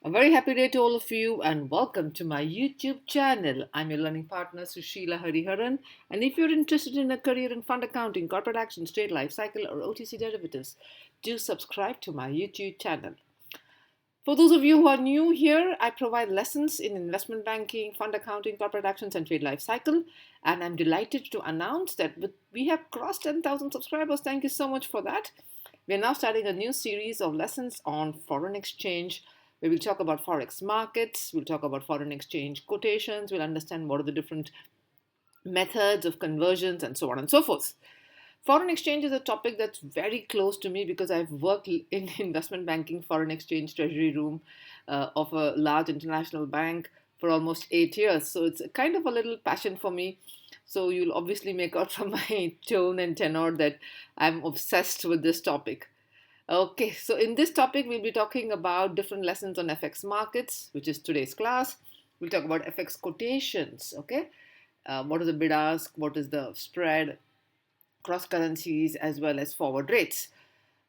A very happy day to all of you and welcome to my YouTube channel. I'm your learning partner Sushila Hariharan, and if you're interested in a career in fund accounting, corporate actions, trade life cycle or OTC derivatives, do subscribe to my YouTube channel. For those of you who are new here, I provide lessons in investment banking, fund accounting, corporate actions and trade life cycle, and I'm delighted to announce that we have crossed 10,000 subscribers. Thank you so much for that. We're now starting a new series of lessons on foreign exchange. We will talk about forex markets, we'll talk about foreign exchange quotations, we'll understand what are the different methods of conversions and so on and so forth. Foreign exchange is a topic that's very close to me because I've worked in investment banking, foreign exchange treasury room of a large international bank for almost 8 years. So it's a kind of a little passion for me. So you'll obviously make out from my tone and tenor that I'm obsessed with this topic. Okay, so in this topic, we'll be talking about different lessons on FX markets, which is today's class. We'll talk about FX quotations, okay? What is the bid ask? What is the spread? Cross currencies as well as forward rates.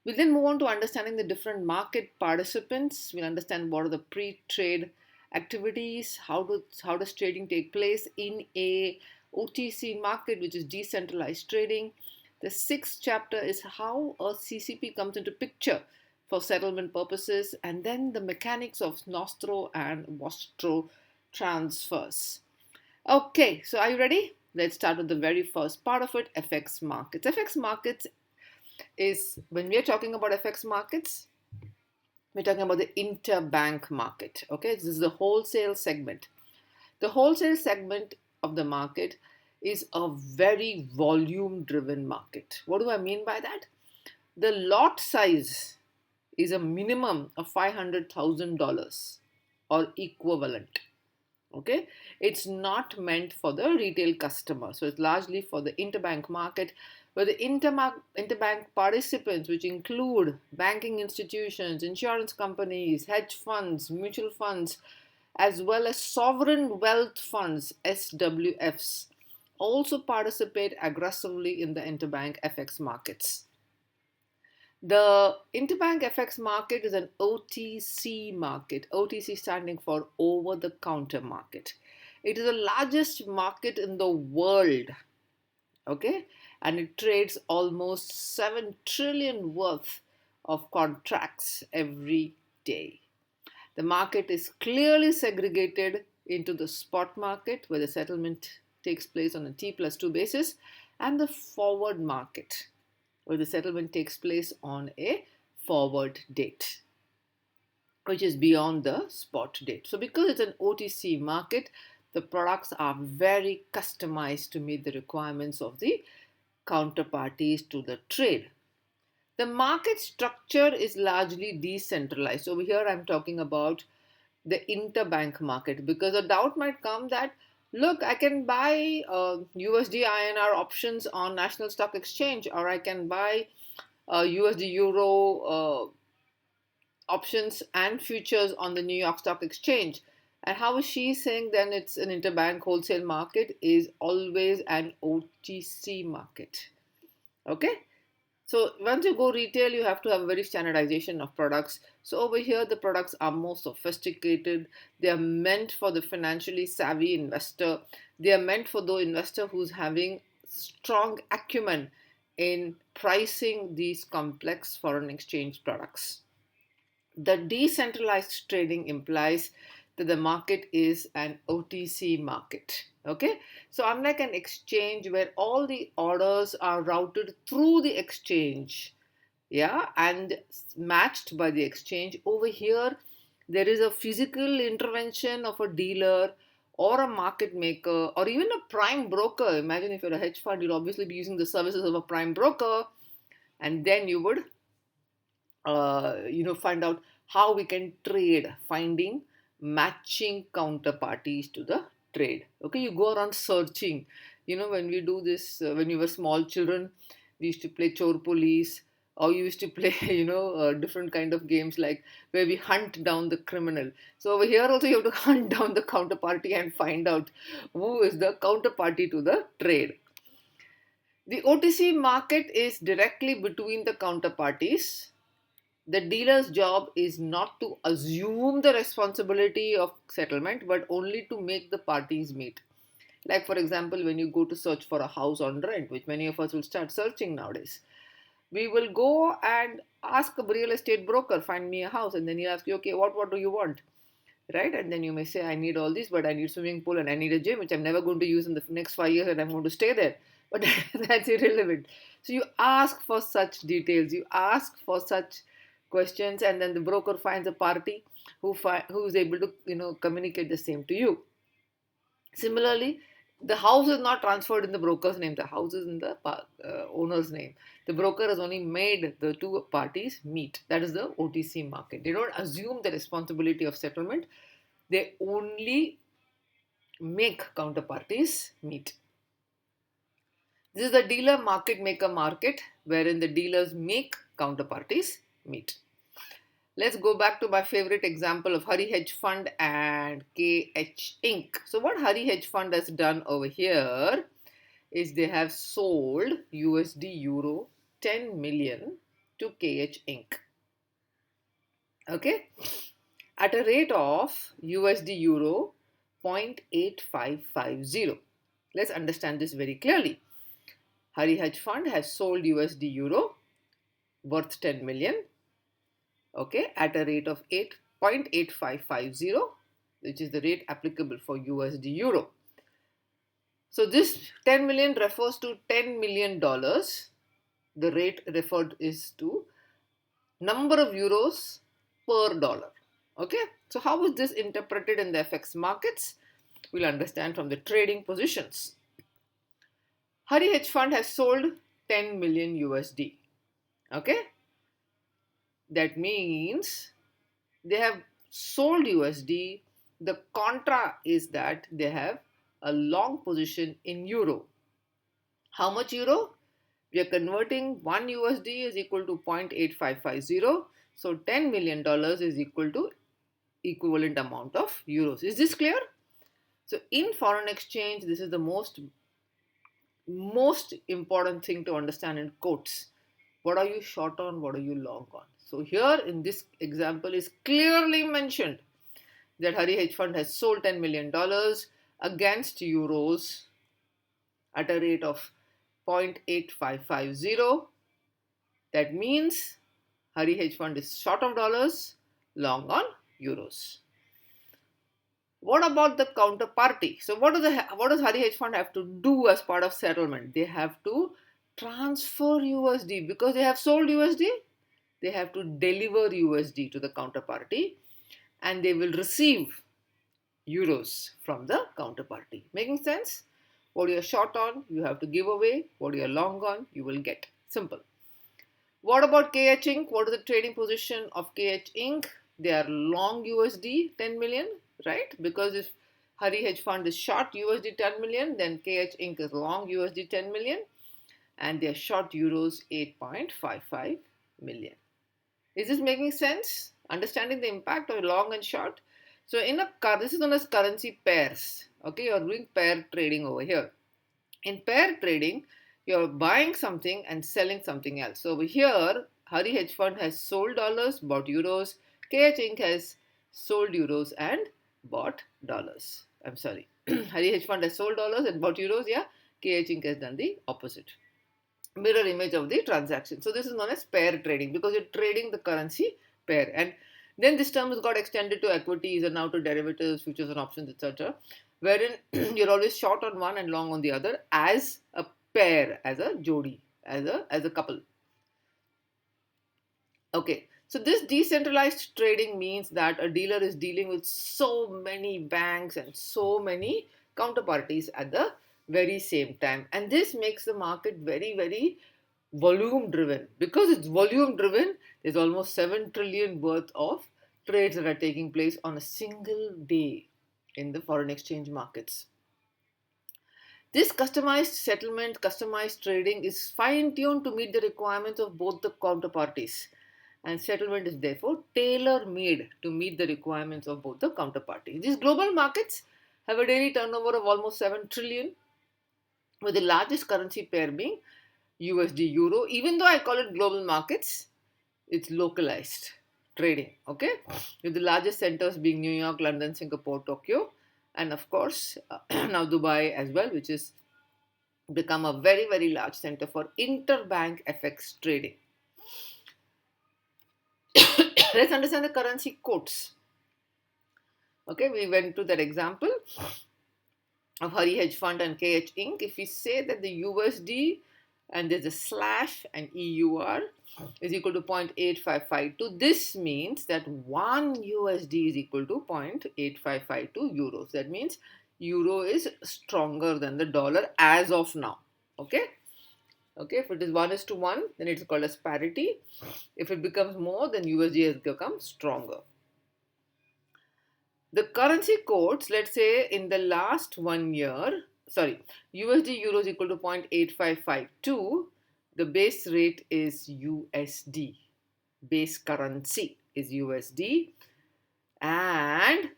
We'll then move on to understanding the different market participants. We'll understand what are the pre-trade activities, how does trading take place in a OTC market, which is decentralized trading. The sixth chapter is how a CCP comes into picture for settlement purposes, and then the mechanics of nostro and vostro transfers. Okay, so are you ready? Let's start with the very first part of it, FX markets. FX markets is, when we are talking about FX markets, we're talking about the interbank market. Okay, this is the wholesale segment. The wholesale segment of the market is a very volume driven market. What do I mean by that? The lot size is a minimum of $500,000 or equivalent. Okay, it's not meant for the retail customer, so it's largely for the interbank market, where the interbank participants, which include banking institutions, insurance companies, hedge funds, mutual funds, as well as sovereign wealth funds, SWFs, also participate aggressively in the interbank FX markets. The interbank FX market is an OTC market, OTC standing for over the counter market. It is the largest market in the world, okay, and it trades almost 7 trillion worth of contracts every day. The market is clearly segregated into the spot market, where the settlement takes place on a T+2 basis, and the forward market, where the settlement takes place on a forward date, which is beyond the spot date. So because it's an OTC market, the products are very customized to meet the requirements of the counterparties to the trade. The market structure is largely decentralized. Over here, I'm talking about the interbank market, because a doubt might come that, look, I can buy USD INR options on National Stock Exchange, or I can buy USD Euro options and futures on the New York Stock Exchange. And how is she saying then it's an interbank wholesale market? Is always an OTC market. Okay? So once you go retail, you have to have a very standardization of products. So over here, the products are more sophisticated. They are meant for the financially savvy investor. They are meant for the investor who's having strong acumen in pricing these complex foreign exchange products. The decentralized trading implies that the market is an OTC market. Okay, so unlike an exchange where all the orders are routed through the exchange, yeah, and matched by the exchange, over here there is a physical intervention of a dealer or a market maker or even a prime broker. Imagine if you're a hedge fund, you'll obviously be using the services of a prime broker, and then you would find out how we can trade, finding matching counterparties to the trade. Okay, you go around searching. When we do this, when we were small children, we used to play chor police, or you used to play different kind of games, like where we hunt down the criminal. So over here also you have to hunt down the counterparty and find out who is the counterparty to the trade. The OTC market is directly between the counterparties. The dealer's job is not to assume the responsibility of settlement, but only to make the parties meet. Like, for example, when you go to search for a house on rent, which many of us will start searching nowadays, we will go and ask a real estate broker, find me a house, and then he'll ask you, okay, what do you want? Right? And then you may say, I need all this, but I need swimming pool and I need a gym, which I'm never going to use in the next 5 years, and I'm going to stay there. But that's irrelevant. So you ask for such details, you ask for such questions, and then the broker finds a party who is able to communicate the same to you. Similarly, the house is not transferred in the broker's name. The house is in the owner's name. The broker has only made the two parties meet. That is the OTC market. They don't assume the responsibility of settlement. They only make counterparties meet. This is the dealer market maker market, wherein the dealers make counterparties meet. Let's go back to my favorite example of Hari Hedge Fund and KH Inc. So what Hari Hedge Fund has done over here is they have sold USD Euro 10 million to KH Inc. Okay, at a rate of USD Euro 0.8550. Let's understand this very clearly. Hari Hedge Fund has sold USD Euro worth 10 million, okay, at a rate of 0.8550, which is the rate applicable for USD Euro. So this 10 million refers to $10 million. The rate referred is to number of euros per dollar. Okay, so how is this interpreted in the FX markets? We'll understand from the trading positions. Hari Hedge Fund has sold 10 million USD. Okay, that means they have sold USD. The contra is that they have a long position in euro. How much euro? We are converting 1 USD is equal to 0.8550. So $10 million is equal to equivalent amount of euros. Is this clear? So in foreign exchange, this is the most important thing to understand in quotes. What are you short on? What are you long on? So here in this example is clearly mentioned that Hari Hedge Fund has sold $10 million against euros at a rate of 0.8550. That means Hari Hedge Fund is short of dollars, long on euros. What about the counterparty? So what does Hari Hedge Fund have to do as part of settlement? They have to transfer USD because they have sold USD. They have to deliver USD to the counterparty, and they will receive euros from the counterparty. Making sense? What you're short on, you have to give away. What you're long on, you will get. Simple. What about KH Inc? What is the trading position of KH Inc? They are long USD 10 million, right? Because if Hari Hedge Fund is short USD 10 million, then KH Inc is long USD 10 million, and they are short euros 8.55 million. Is this making sense? Understanding the impact of long and short? So this is known as currency pairs. Okay, you're doing pair trading over here. In pair trading, you're buying something and selling something else. So over here, Hari Hedge Fund has sold dollars, bought euros. KH Inc has sold euros and bought dollars. I'm sorry. Hari Hedge Fund has sold dollars and bought euros. Yeah, KH Inc has done the opposite. Mirror image of the transaction. So this is known as pair trading because you're trading the currency pair. And then this term has got extended to equities and now to derivatives, futures and options, etc. Wherein you're always short on one and long on the other as a pair, as a jodi, as a couple. Okay, so this decentralized trading means that a dealer is dealing with so many banks and so many counterparties at the very same time, and this makes the market very, very volume driven. Because it's volume driven, there's almost 7 trillion worth of trades that are taking place on a single day in the foreign exchange markets. This customized settlement, customized trading is fine-tuned to meet the requirements of both the counterparties, and settlement is therefore tailor-made to meet the requirements of both the counterparties. These global markets have a daily turnover of almost 7 trillion, with the largest currency pair being USD Euro. Even though I call it global markets, It's localized trading. Okay, with the largest centers being New York, London, Singapore, Tokyo, and of course now Dubai as well, which is become a very, very large center for interbank FX trading. Let's understand the currency codes. Okay, we went to that example of Hari Hedge Fund and KH Inc. If we say that the USD and there's a slash and EUR is equal to 0.8552, this means that 1 USD is equal to 0.8552 euros. That means euro is stronger than the dollar as of now. Okay. Okay, if it is 1:1, then it's called as parity. If it becomes more, then USD has become stronger. The currency codes, let's say in the last 1 year, sorry, USD euro is equal to 0.8552. The base rate is USD. Base currency is USD. And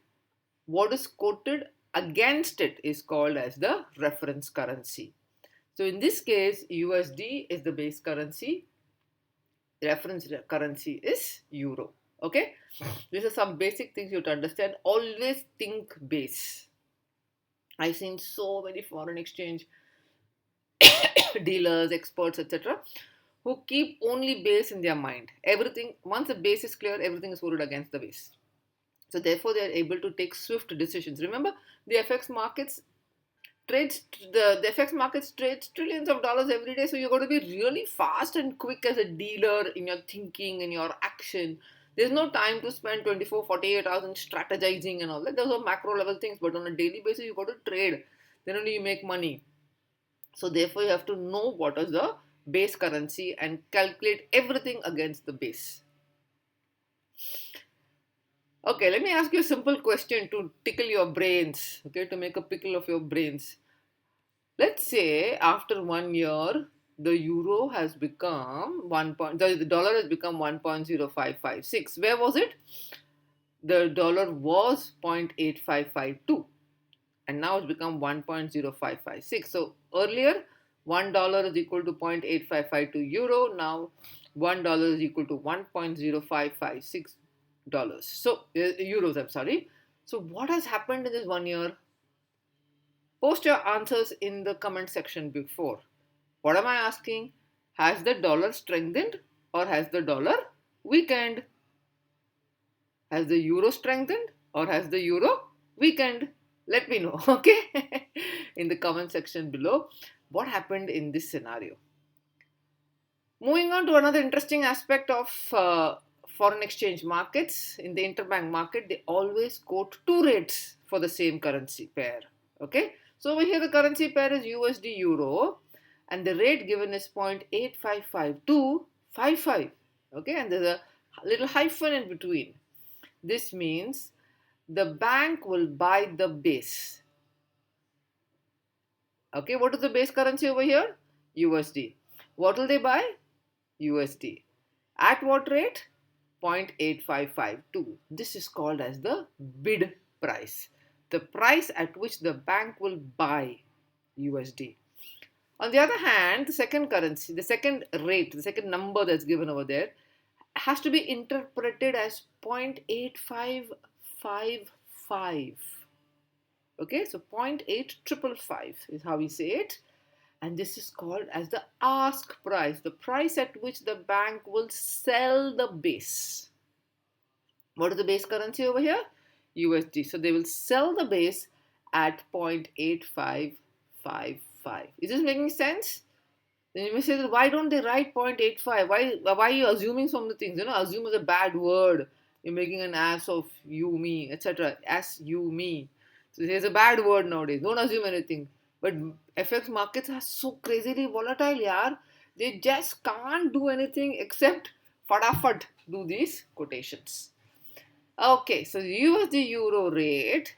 what is quoted against it is called as the reference currency. So in this case, USD is the base currency. Reference currency is euro. Okay, these are some basic things you have to understand. Always think base. I've seen so many foreign exchange dealers, experts, etc., who keep only base in their mind. Everything, once the base is clear, everything is quoted against the base. So therefore, they are able to take swift decisions. Remember, the FX markets trades the FX markets trades trillions of dollars every day. So you're going to be really fast and quick as a dealer in your thinking and your action. There's no time to spend 24, 48 hours in strategizing and all that. Those are macro level things, but on a daily basis, you got to trade. Then only you make money. So therefore, you have to know what is the base currency and calculate everything against the base. Okay, let me ask you a simple question to tickle your brains, okay, to make a pickle of your brains. Let's say after 1 year, the euro has become the dollar has become 1.0556. Where was it? The dollar was 0.8552 and now it's become 1.0556. So earlier, $1 is equal to 0.8552 euro. Now $1 is equal to 1.0556 dollars. So euros, I'm sorry. So what has happened in this 1 year? Post your answers in the comment section before. What am I asking? Has the dollar strengthened or has the dollar weakened? Has the euro strengthened or has the euro weakened? Let me know, okay? In the comment section below, what happened in this scenario. Moving on to another interesting aspect of foreign exchange markets. In the interbank market, they always quote two rates for the same currency pair. Okay, so over here the currency pair is USD euro and the rate given is 0.855255. Okay, and there's a little hyphen in between. This means the bank will buy the base. Okay, what is the base currency over here? USD. What will they buy? USD. At what rate? 0.8552. This is called as the bid price. The price at which the bank will buy USD. On the other hand, the second currency, the second rate, the second number that's given over there has to be interpreted as 0.8555. Okay, so 0.8555 is how we say it. And this is called as the ask price, the price at which the bank will sell the base. What is the base currency over here? USD. So they will sell the base at 0.8555. Is this making sense? Then you may say that why don't they write 0.85? Why are you assuming so many things? Assume is a bad word. You're making an ass of you, me, etc. As you, me. So here's a bad word nowadays. Don't assume anything. But FX markets are so crazily volatile, yaar. They just can't do anything except fadafat do these quotations. Okay, so USD euro rate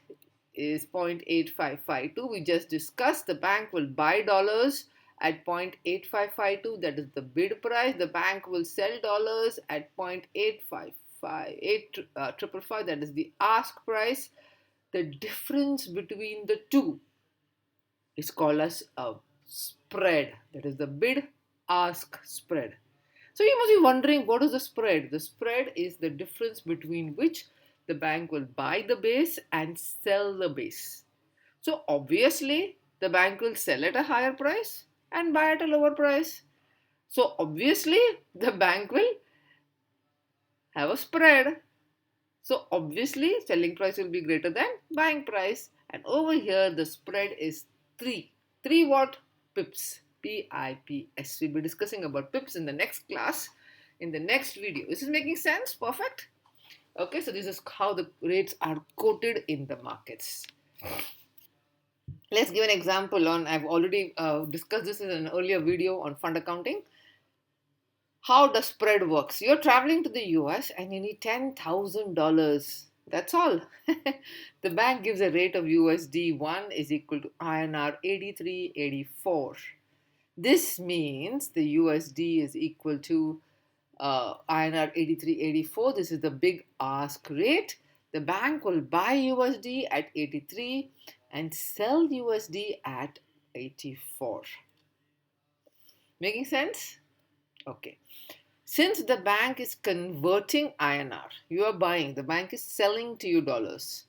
is 0.8552. We just discussed the bank will buy dollars at 0.8552. That is the bid price. The bank will sell dollars at 0.8555. That is the ask price. The difference between the two is called as a spread. That is the bid ask spread. So you must be wondering, what is the spread? The spread is the difference between which the bank will buy the base and sell the base. So obviously the bank will sell at a higher price and buy at a lower price. So obviously the bank will have a spread. So obviously selling price will be greater than buying price. And over here the spread is 3. 3 what? Pips. P-I-P-S. We'll be discussing about pips in the next class, in the next video. Is this making sense? Perfect. Okay, so this is how the rates are quoted in the markets. Let's give an example on, I've already discussed this in an earlier video on fund accounting. How the spread works. You're traveling to the US and you need $10,000. That's all. The bank gives a rate of USD 1 is equal to INR 83.84. This means the USD is equal to INR 83.84. This is the big ask rate. The bank will buy USD at 83 and sell USD at 84. Making sense? Okay. Since the bank is converting INR, you are buying, the bank is selling to you dollars.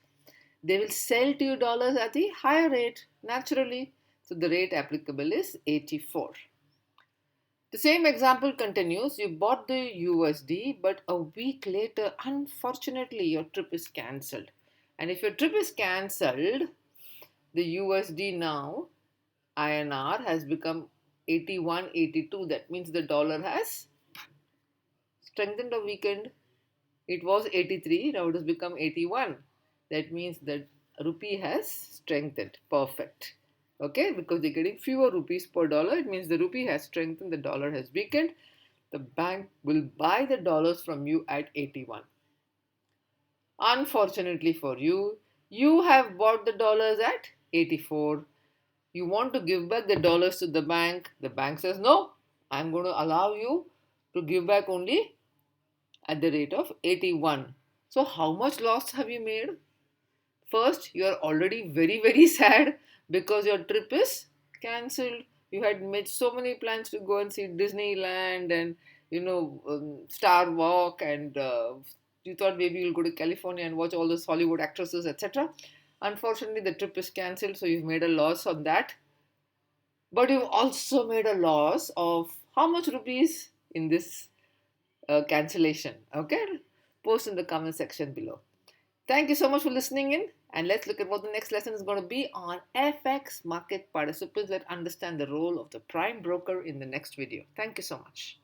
They will sell to you dollars at the higher rate, naturally. So the rate applicable is 84. The same example continues. You bought the USD, but a week later, unfortunately, your trip is cancelled. And if your trip is cancelled, the USD now, INR, has become 81, 82. That means the dollar has strengthened or weakened. It was 83, now it has become 81. That means that rupee has strengthened. Perfect. Okay, because they're getting fewer rupees per dollar, it means the rupee has strengthened, the dollar has weakened. The bank will buy the dollars from you at 81. Unfortunately for you, you have bought the dollars at 84. You want to give back the dollars to the bank. The bank says, no, I'm going to allow you to give back only at the rate of 81. So how much loss have you made? First, you are already very sad because your trip is cancelled. You had made so many plans to go and see Disneyland and Star Walk, and you thought maybe you'll go to California and watch all those Hollywood actresses, etc. Unfortunately, the trip is cancelled, so you've made a loss on that. But you've also made a loss of how much rupees in this cancellation? Okay, post in the comment section below. Thank you so much for listening in, and let's look at what the next lesson is going to be on FX market participants that understand the role of the prime broker in the next video. Thank you so much.